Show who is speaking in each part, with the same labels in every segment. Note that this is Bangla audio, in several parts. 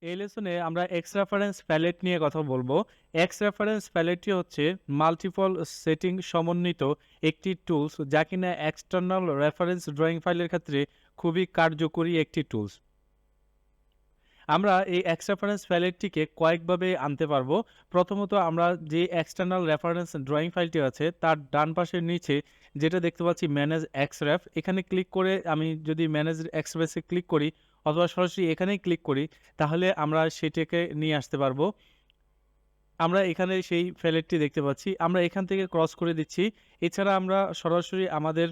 Speaker 1: এই লেসনে আমরা এক্স রেফারেন্স প্যালেট নিয়ে কথা বলবো। এক্স রেফারেন্স প্যালেটটি হচ্ছে মাল্টিপল সেটিং সমন্বিত একটি টুলস যা কিনা এক্সটার্নাল রেফারেন্স ড্রয়িং ফাইলের ক্ষেত্রে খুবই কার্যকরী একটি টুলস। আমরা এই এক্স রেফারেন্স প্যালেটটিকে কয়েকভাবে আনতে পারবো। প্রথমত আমরা যে এক্সটার্নাল রেফারেন্স ড্রয়িং ফাইলটি আছে তার ডান পাশের নিচে যেটা দেখতে পাচ্ছি ম্যানেজ এক্স রেফ, এখানে ক্লিক করে আমি যদি ম্যানেজ এক্স রেফে ক্লিক করি অথবা সরাসরি এখানেই ক্লিক করি তাহলে আমরা সেটাকে নিয়ে আসতে পারবো। আমরা এখানে সেই প্যালেটটি দেখতে পাচ্ছি, আমরা এখান থেকে ক্রস করে দিচ্ছি। এছাড়া আমরা সরাসরি আমাদের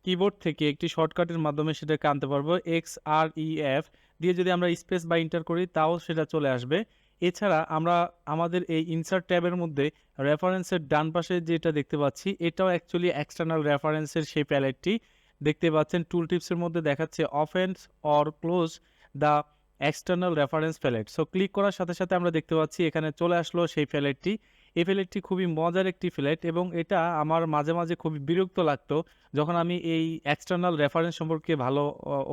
Speaker 1: কিবোর্ড থেকে একটি শর্টকাটের মাধ্যমে সেটাকে আনতে পারবো। XREF দিয়ে যদি আমরা স্পেস বা ইন্টার করি তাও সেটা চলে আসবে। এছাড়া আমরা আমাদের এই ইনসার্ট ট্যাবের মধ্যে রেফারেন্সের ডান পাশে যেটা দেখতে পাচ্ছি এটাও অ্যাকচুয়ালি এক্সটার্নাল রেফারেন্সের সেই প্যালেটটি দেখতে পাচ্ছেন। টুল টিপসের মধ্যে দেখাচ্ছে open or close the external reference palette. So click করার সাথে সাথে আমরা দেখতে পাচ্ছি এখানে চলে আসলো সেই প্যালেটটি। এই প্যালেটটি খুবই মজার একটি প্যালেট এবং এটা আমার মাঝে মাঝে খুবই বিরক্ত লাগতো যখন আমি এই এক্সটার্নাল রেফারেন্স সম্পর্কে ভালো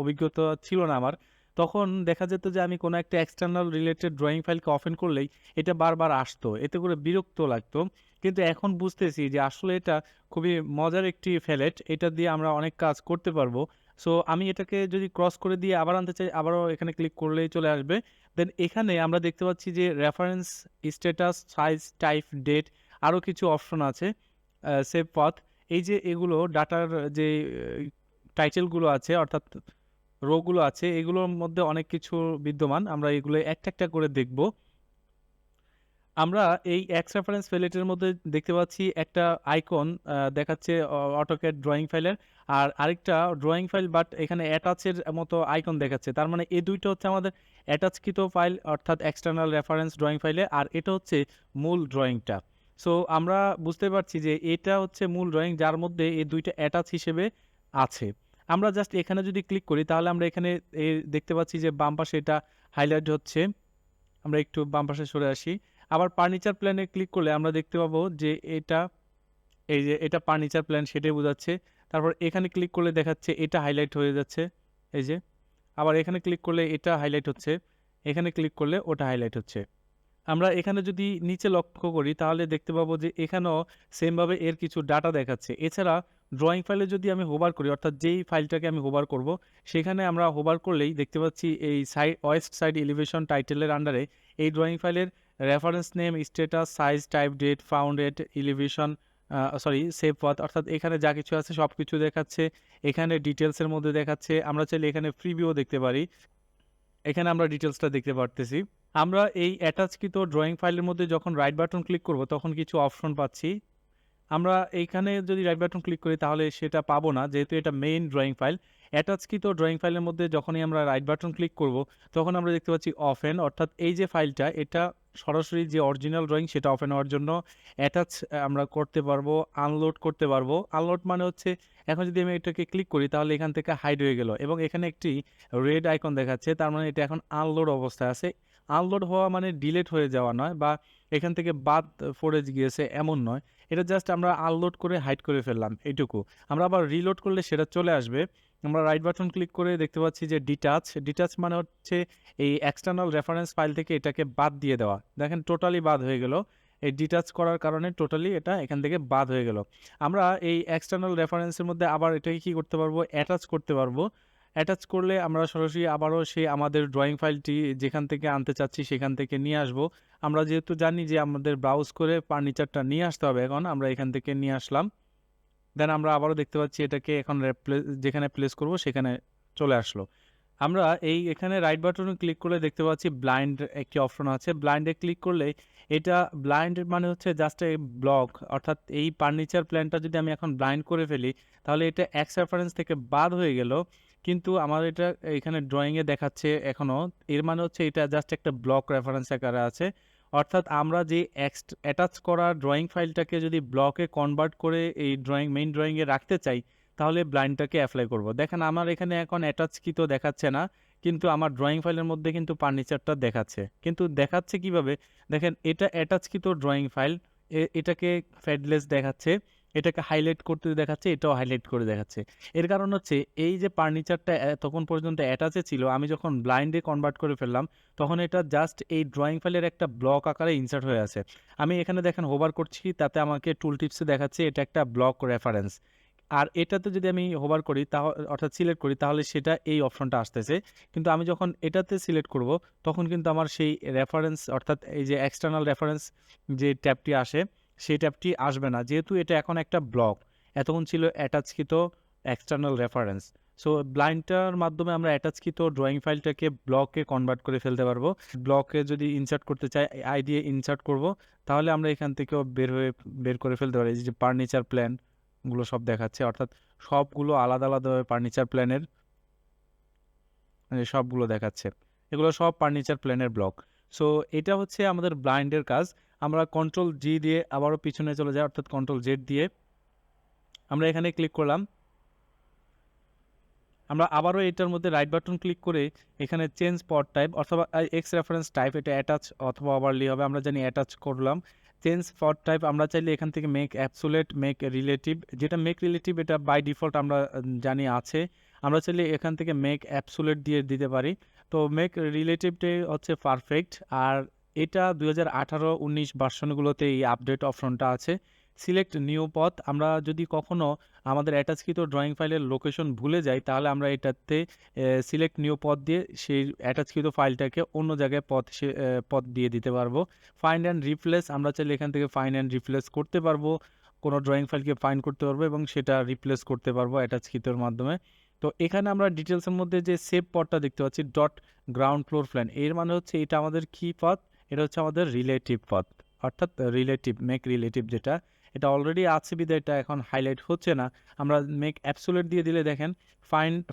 Speaker 1: অভিজ্ঞতা ছিল না আমার। তখন দেখা যেত যে আমি কোনো একটা এক্সটার্নাল রিলেটেড ড্রয়িং ফাইলকে ওপেন করলেই এটা বারবার আসতো, এতে করে বিরক্ত লাগতো। কিন্তু এখন বুঝতেছি যে আসলে এটা খুবই মজার একটি প্যালেট, এটা দিয়ে আমরা অনেক কাজ করতে পারবো। সো আমি এটাকে যদি ক্রস করে দিয়ে আবার আনতে চাই আবারও এখানে ক্লিক করলেই চলে আসবে। দেন এখানে আমরা দেখতে পাচ্ছি যে reference, status, size, type, date আরও কিছু অপশন আছে, সেভ পাথ। এই যে এগুলো ডাটার যে টাইটেলগুলো আছে অর্থাৎ রোগুলো আছে এগুলোর মধ্যে অনেক কিছু বিদ্যমান, আমরা এগুলো একটা একটা করে দেখব। আমরা এই এক্স রেফারেন্স প্যালেটের মধ্যে দেখতে পাচ্ছি একটা আইকন দেখাচ্ছে অটোক্যাড ড্রয়িং ফাইলের, আর আরেকটা ড্রয়িং ফাইল বাট এখানে অ্যাটাচের মতো আইকন দেখাচ্ছে। তার মানে এই দুইটা হচ্ছে আমাদের অ্যাটাচকৃত ফাইল অর্থাৎ এক্সটার্নাল রেফারেন্স ড্রয়িং ফাইলে, আর এটা হচ্ছে মূল ড্রয়িংটা। সো আমরা বুঝতে পারছি যে এটা হচ্ছে মূল ড্রয়িং যার মধ্যে এই দুইটা অ্যাটাচ হিসেবে আছে। আমরা জাস্ট এখানে যদি ক্লিক করি তাহলে আমরা এখানে দেখতে পাচ্ছি যে বাম পাশে এটা হাইলাইট হচ্ছে। আমরা একটু বাম পাশে সরে আসি। আবার ফার্নিচার প্ল্যানে ক্লিক করলে আমরা দেখতে পাবো যে এটা, এই যে এটা ফার্নিচার প্ল্যান সেটাই বোঝাচ্ছে। তারপর এখানে ক্লিক করলে দেখাচ্ছে এটা হাইলাইট হয়ে যাচ্ছে, এই যে। আবার এখানে ক্লিক করলে এটা হাইলাইট হচ্ছে, এখানে ক্লিক করলে ওটা হাইলাইট হচ্ছে। আমরা এখানে যদি নিচে লক্ষ্য করি তাহলে দেখতে পাবো যে এখানেও সেমভাবে এর কিছু ডাটা দেখাচ্ছে। এছাড়া ড্রয়িং ফাইলে যদি আমি হোভার করি অর্থাৎ যেই ফাইলটাকে আমি হোভার করব সেখানে আমরা হোভার করলেই দেখতে পাচ্ছি এই সাইড ওয়েস্ট সাইড এলিভেশন টাইটেলের আন্ডারে এই ড্রয়িং ফাইলের reference name, status, size, type, date, founded, elevation, save path অর্থাৎ এখানে যা কিছু আছে সব কিছু দেখাচ্ছে। এখানে ডিটেলসের মধ্যে দেখাচ্ছে। আমরা চাইলে এখানে প্রিভিউ দেখতে পারি, এখানে আমরা ডিটেলসটা দেখতে পারতেছি। আমরা এই অ্যাটাচকৃত ড্রয়িং ফাইলের মধ্যে যখন রাইট বাটন ক্লিক করব তখন কিছু অপশন পাচ্ছি। আমরা এইখানে যদি রাইট বাটন ক্লিক করি তাহলে সেটা পাবো না যেহেতু এটা মেইন ড্রয়িং ফাইল। অ্যাটাচকৃত ড্রয়িং ফাইলের মধ্যে যখনই আমরা রাইট বাটন ক্লিক করব তখন আমরা দেখতে পাচ্ছি ওপেন, অর্থাৎ এই যে ফাইলটা এটা সরাসরি যে অরিজিনাল ড্রয়িং সেটা ওপেন হওয়ার জন্য অ্যাটাচ আমরা করতে পারবো, আনলোড করতে পারবো। আনলোড মানে হচ্ছে এখন যদি আমি এটাকে ক্লিক করি তাহলে এখান থেকে হাইড হয়ে গেল এবং এখানে একটি রেড আইকন দেখাচ্ছে, তার মানে এটা এখন আনলোড অবস্থায় আছে। আনলোড হওয়া মানে ডিলেট হয়ে যাওয়া নয় বা এখান থেকে বাদ পড়ে গিয়েছে এমন নয়, এটা জাস্ট আমরা আনলোড করে হাইড করে ফেললাম এইটুকু। আমরা আবার রিলোড করলে সেটা চলে আসবে। আমরা রাইট বাটন ক্লিক করে দেখতে পাচ্ছি যে ডিটাচ, ডিটাচ মানে হচ্ছে এই এক্সটার্নাল রেফারেন্স ফাইল থেকে এটাকে বাদ দিয়ে দেওয়া। দেখেন টোটালি বাদ হয়ে গেল, এই ডিটাচ করার কারণে টোটালি এটা এখান থেকে বাদ হয়ে গেল। আমরা এই এক্সটার্নাল রেফারেন্সের মধ্যে আবার এটাকে কি করতে পারবো, অ্যাটাচ করতে পারবো। অ্যাটাচ করলে আমরা সরাসরি আবারও সেই আমাদের ড্রয়িং ফাইলটি যেখান থেকে আনতে চাচ্ছি সেখান থেকে নিয়ে আসবো। আমরা যেহেতু জানি যে আমাদের ব্রাউজ করে ফার্নিচারটা নিয়ে আসতে হবে, এখন আমরা এখান থেকে নিয়ে আসলাম। দেন আমরা আবারও দেখতে পাচ্ছি এটাকে এখন যেখানে প্লেস করব সেখানে চলে আসলো। আমরা এই এখানে রাইট বাটনে ক্লিক করলে দেখতে পাচ্ছি ব্লাইন্ড একটি অপশন আছে। ব্লাইন্ডে ক্লিক করলে এটা ব্লাইন্ড মানে হচ্ছে জাস্ট এই ব্লক, অর্থাৎ এই ফার্নিচার প্ল্যানটা যদি আমি এখন ব্লাইন্ড করে ফেলি তাহলে এটা এক্স রেফারেন্স থেকে বাদ হয়ে গেল, কিন্তু আমার এটা এখানে ড্রয়িংয়ে দেখাচ্ছে এখনও। এর মানে হচ্ছে এটা জাস্ট একটা ব্লক রেফারেন্স আকারে আছে। অর্থাৎ আমরা যে অ্যাটাচ করা ড্রয়িং ফাইলটাকে যদি ব্লকে কনভার্ট করে এই মেইন ড্রয়িংয়ে রাখতে চাই তাহলে ব্লাইন্ডটাকে অ্যাপ্লাই করব। দেখেন আমার এখানে এখন অ্যাটাচকৃত দেখাচ্ছে না, কিন্তু আমার ড্রয়িং ফাইলের মধ্যে কিন্তু ফার্নিচারটা দেখাচ্ছে। কিন্তু দেখাচ্ছে কিভাবে, দেখেন এটা অ্যাটাচকৃত ড্রয়িং ফাইল, এটাকে ফেডলেস দেখাচ্ছে। এটাকে হাইলাইট করতে দেখাচ্ছে, এটাও হাইলাইট করে দেখাচ্ছে। এর কারণ হচ্ছে এই যে ফার্নিচারটা তখন পর্যন্ত অ্যাটাচে ছিল, আমি যখন ব্লাইন্ডে কনভার্ট করে ফেললাম, তখন এটা জাস্ট এই ড্রয়িং ফাইলের একটা ব্লক আকারে ইনসার্ট হয়ে আছে। আমি এখানে দেখেন হোভার করছি, তাতে আমাকে টুল টিপসে দেখাচ্ছে এটা একটা ব্লক রেফারেন্স। আর এটাতে যদি আমি হোভার করি অর্থাৎ সিলেক্ট করি, তাহলে সেটা এই অপশনটা আসতেছে। কিন্তু আমি যখন এটাতে সিলেক্ট করব, তখন কিন্তু আমার সেই রেফারেন্স অর্থাৎ এই যে এক্সটার্নাল রেফারেন্স যে ট্যাবটি আসে, সেই ট্যাবটি আসবে না, যেহেতু এটা এখন একটা ব্লক। এতক্ষণ ছিল অ্যাটাচকৃত এক্সটার্নাল রেফারেন্স। সো ব্লাইন্ডটার মাধ্যমে আমরা অ্যাটাচকৃত ড্রয়িং ফাইলটাকে ব্লকে কনভার্ট করে ফেলতে পারবো। ব্লকে যদি ইনসার্ট করতে চাই, আই দিয়ে ইনসার্ট করব, তাহলে আমরা এখান থেকেও বের করে ফেলতে পারি। এই যে ফার্নিচার প্ল্যান গুলো সব দেখাচ্ছে, অর্থাৎ সবগুলো আলাদা আলাদাভাবে ফার্নিচার প্ল্যানের সবগুলো দেখাচ্ছে। এগুলো সব ফার্নিচার প্ল্যানের ব্লক। সো এটা হচ্ছে আমাদের ব্লাইন্ডের কাজ। আমরা কন্ট্রোল জি দিয়ে আবারও পিছনে চলে যাই, অর্থাৎ কন্ট্রোল জেড দিয়ে আমরা এখানে ক্লিক করলাম। আমরা আবারও এটার মধ্যে রাইট বাটন ক্লিক করে এখানে চেঞ্জ পট টাইপ অথবা এক্স রেফারেন্স টাইপ, এটা অ্যাটাচ অথবা ওভারলি হবে, আমরা জানি অ্যাটাচ করলাম। চেঞ্জ পট টাইপ আমরা চাইলে এখান থেকে মেক অ্যাবসোলেট, মেক রিলেটিভ, যেটা মেক রিলেটিভ এটা বাই ডিফল্ট আমরা জানি আছে। আমরা চাইলে এখান থেকে মেক অ্যাবসোলেট দিয়ে দিতে পারি। তো মেক রিলেটিভটাই হচ্ছে পারফেক্ট। আর এটা 2018-19 ভার্সনগুলোতে এই আপডেট অপশনটা আছে। সিলেক্ট নিউ পথ, আমরা যদি কখনো আমাদের অ্যাটাচকৃত ড্রয়িং ফাইলের লোকেশন ভুলে যাই, তাহলে আমরা এটাতে সিলেক্ট নিউ পথ দিয়ে সেই অ্যাটাচকৃত ফাইলটাকে অন্য জায়গায় পথ দিয়ে দিতে পারবো। ফাইন্ড অ্যান্ড রিপ্লেস, আমরা চাইলে এখান থেকে ফাইন্ড অ্যান্ড রিপ্লেস করতে পারবো, কোনো ড্রয়িং ফাইলকে ফাইন্ড করতে পারবো এবং সেটা রিপ্লেস করতে পারবো অ্যাটাচকৃতর মাধ্যমে। তো এখানে আমরা ডিটেলসের মধ্যে যে সেভ পথটা দেখতে পাচ্ছি, ডট গ্রাউন্ড ফ্লোর প্ল্যান, এর মানে হচ্ছে এটা আমাদের কি পথ, এটা হচ্ছে আমাদের রিলেটিভ পথ, অর্থাৎ রিলেটিভ, মেক রিলেটিভ যেটা, এটা অলরেডি আছে বিধায় এটা এখন হাইলাইট হচ্ছে না। আমরা মেক অ্যাবসোলিউট দিয়ে দিলে দেখেন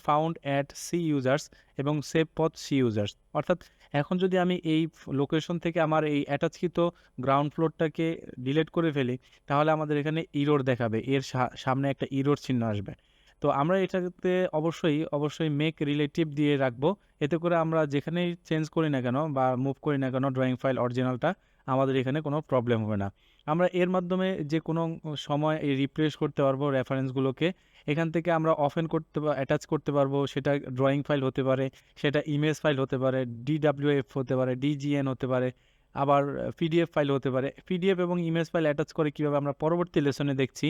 Speaker 1: ফাউন্ড অ্যাট সি ইউজার্স এবং সেভ পথ সি ইউজার্স, অর্থাৎ এখন যদি আমি এই লোকেশন থেকে আমার এই অ্যাটাচকৃত গ্রাউন্ড ফ্লোরটাকে ডিলিট করে ফেলি, তাহলে আমাদের এখানে ইরোর দেখাবে, এর সামনে একটা ইরোর চিহ্ন আসবে। তো আমরা এটাতে অবশ্যই মেক রিলেটিভ দিয়ে রাখবো। এতে করে আমরা যেখানেই চেঞ্জ করি না কেন বা মুভ করি না কেন ড্রয়িং ফাইল অরিজিনালটা, আমাদের এখানে কোনো প্রবলেম হবে না। আমরা এর মাধ্যমে যে কোনো সময় এই রিফ্রেশ করতে পারবো রেফারেন্সগুলোকে। এখান থেকে আমরা ওপেন করতে অ্যাটাচ করতে পারবো, সেটা ড্রয়িং ফাইল হতে পারে, সেটা ইমেজ ফাইল হতে পারে, DWF হতে পারে, DGN হতে পারে, আবার PDF ফাইল হতে পারে। PDF এবং ইমেজ ফাইল অ্যাটাচ করে কীভাবে আমরা পরবর্তী লেসনে দেখছি,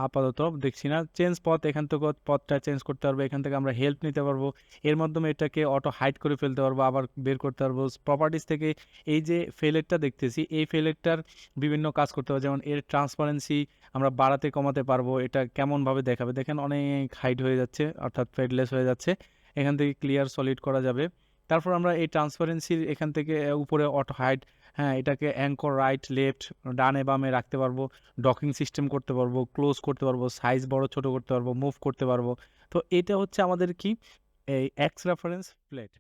Speaker 1: আপাতত দেখছি না। চেঞ্জ পথ, এখান থেকে পথটা চেঞ্জ করতে পারবো, এখান থেকে আমরা হেল্প নিতে পারবো, এর মাধ্যমে এটাকে অটো হাইড করে ফেলতে পারবো, আবার বের করতে পারবো। প্রপার্টিস থেকে এই যে ফেলেটটা দেখতেছি, এই ফেলেটটার বিভিন্ন কাজ করতে পারবো, যেমন এর ট্রান্সপারেন্সি আমরা বাড়াতে কমাতে পারবো, এটা কেমনভাবে দেখাবে দেখেন অনেক হাইড হয়ে যাচ্ছে, অর্থাৎ ফেডলেস হয়ে যাচ্ছে, এখান থেকে ক্লিয়ার সলিড করা যাবে। তারপর আমরা এই ট্রান্সপারেন্সির এখান থেকে উপরে অটো হাইড, হ্যাঁ এটাকে অ্যাঙ্কর রাইট লেফট ডানে বামে রাখতে পারবো, ডকিং সিস্টেম করতে পারবো, ক্লোজ করতে পারবো, সাইজ বড় ছোট করতে পারবো, মুভ করতে পারবো। তো এটা হচ্ছে আমাদের কি এই এক্স রেফারেন্স প্লেট।